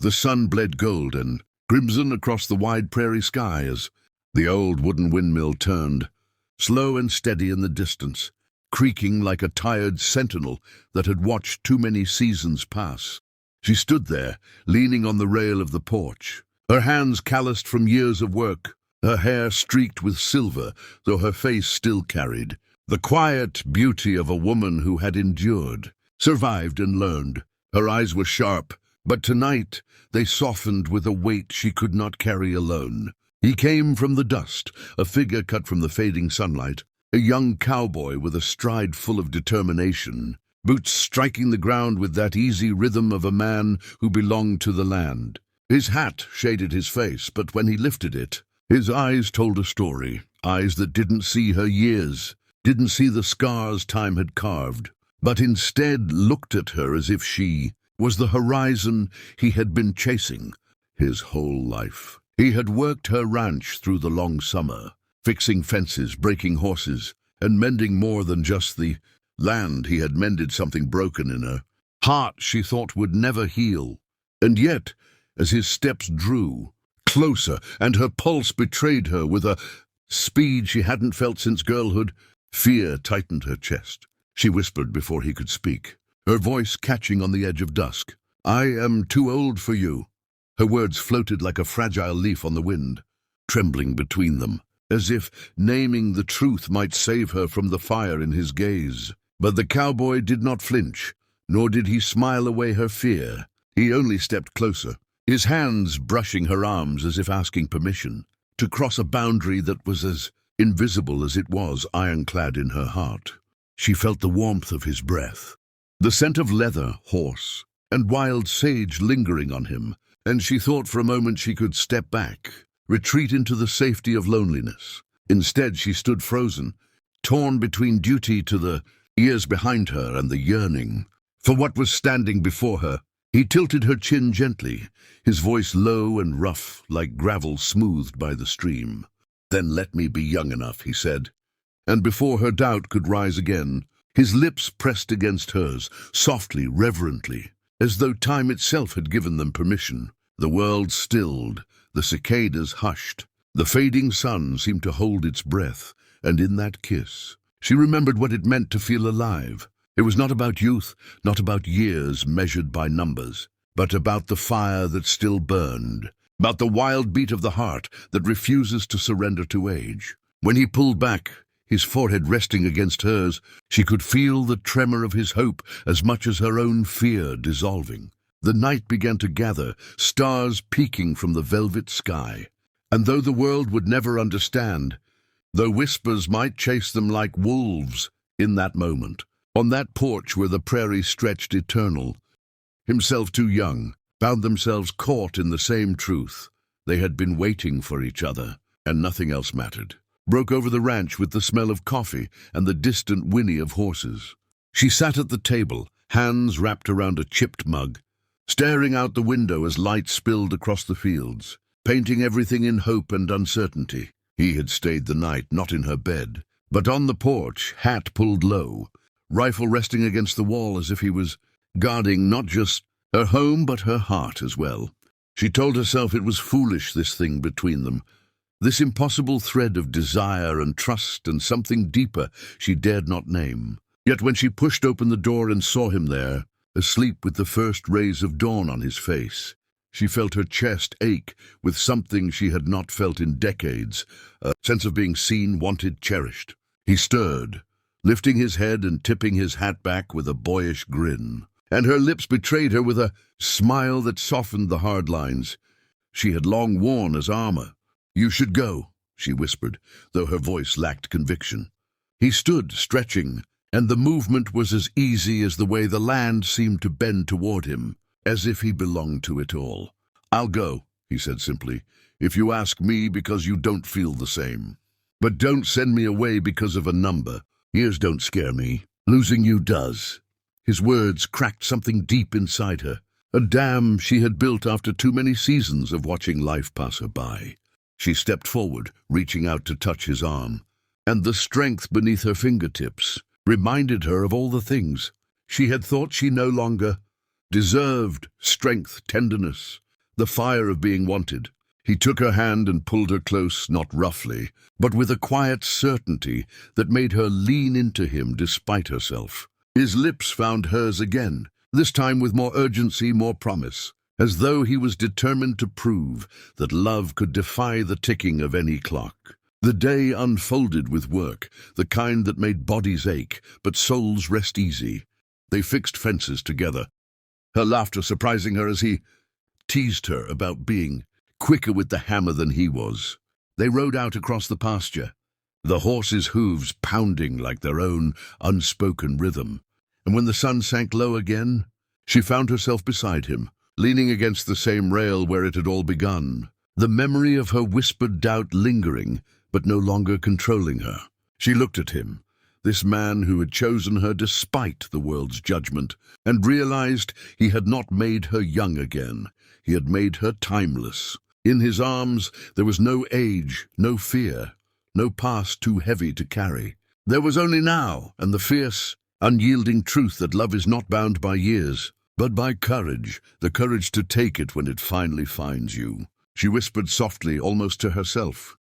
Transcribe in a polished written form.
The sun bled gold and crimson across the wide prairie sky as the old wooden windmill turned, slow and steady in the distance, creaking like a tired sentinel that had watched too many seasons pass. She stood there, leaning on the rail of the porch, her hands calloused from years of work, her hair streaked with silver, though her face still carried the quiet beauty of a woman who had endured, survived and learned. Her eyes were sharp, but tonight they softened with a weight she could not carry alone. He came from the dust, a figure cut from the fading sunlight, a young cowboy with a stride full of determination, boots striking the ground with that easy rhythm of a man who belonged to the land. His hat shaded his face, but when he lifted it, his eyes told a story, eyes that didn't see her years, didn't see the scars time had carved, but instead looked at her as if she was the horizon he had been chasing his whole life. He had worked her ranch through the long summer, fixing fences, breaking horses, and mending more than just the land. He had mended something broken in her heart she thought would never heal. And yet, as his steps drew closer and her pulse betrayed her with a speed she hadn't felt since girlhood, fear tightened her chest. She whispered before he could speak, her voice catching on the edge of dusk. "I am too old for you." Her words floated like a fragile leaf on the wind, trembling between them, as if naming the truth might save her from the fire in his gaze. But the cowboy did not flinch, nor did he smile away her fear. He only stepped closer, his hands brushing her arms as if asking permission to cross a boundary that was as invisible as it was ironclad in her heart. She felt the warmth of his breath, the scent of leather, horse, and wild sage lingering on him, and she thought for a moment she could step back, retreat into the safety of loneliness. Instead, she stood frozen, torn between duty to the years behind her and the yearning for what was standing before her. He tilted her chin gently, his voice low and rough like gravel smoothed by the stream. "Then let me be young enough," he said. And before her doubt could rise again, his lips pressed against hers, softly, reverently, as though time itself had given them permission. The world stilled, the cicadas hushed, the fading sun seemed to hold its breath, and in that kiss, she remembered what it meant to feel alive. It was not about youth, not about years measured by numbers, but about the fire that still burned, about the wild beat of the heart that refuses to surrender to age. When he pulled back, his forehead resting against hers, she could feel the tremor of his hope as much as her own fear dissolving. The night began to gather, stars peeking from the velvet sky. And though the world would never understand, though whispers might chase them like wolves, in that moment, on that porch where the prairie stretched eternal, himself too young, found themselves caught in the same truth. They had been waiting for each other, and nothing else mattered. Broke over the ranch with the smell of coffee and the distant whinny of horses. She sat at the table, hands wrapped around a chipped mug, staring out the window as light spilled across the fields, painting everything in hope and uncertainty. He had stayed the night, not in her bed, but on the porch, hat pulled low, rifle resting against the wall as if he was guarding not just her home but her heart as well. She told herself it was foolish, this thing between them, this impossible thread of desire and trust and something deeper she dared not name. Yet when she pushed open the door and saw him there, asleep with the first rays of dawn on his face, she felt her chest ache with something she had not felt in decades, a sense of being seen, wanted, cherished. He stirred, lifting his head and tipping his hat back with a boyish grin, and her lips betrayed her with a smile that softened the hard lines she had long worn as armor. "You should go," she whispered, though her voice lacked conviction. He stood, stretching, and the movement was as easy as the way the land seemed to bend toward him, as if he belonged to it all. "I'll go," he said simply, "if you ask me because you don't feel the same. But don't send me away because of a number. Years don't scare me. Losing you does." His words cracked something deep inside her, a dam she had built after too many seasons of watching life pass her by. She stepped forward, reaching out to touch his arm, and the strength beneath her fingertips reminded her of all the things she had thought she no longer deserved: strength, tenderness, the fire of being wanted. He took her hand and pulled her close, not roughly, but with a quiet certainty that made her lean into him despite herself. His lips found hers again, this time with more urgency, more promise, as though he was determined to prove that love could defy the ticking of any clock. The day unfolded with work, the kind that made bodies ache, but souls rest easy. They fixed fences together, her laughter surprising her as he teased her about being quicker with the hammer than he was. They rode out across the pasture, the horses' hooves pounding like their own unspoken rhythm. And when the sun sank low again, she found herself beside him, leaning against the same rail where it had all begun, the memory of her whispered doubt lingering, but no longer controlling her. She looked at him, this man who had chosen her despite the world's judgment, and realized he had not made her young again. He had made her timeless. In his arms there was no age, no fear, no past too heavy to carry. There was only now, and the fierce, unyielding truth that love is not bound by years, but by courage, the courage to take it when it finally finds you. She whispered softly, almost to herself,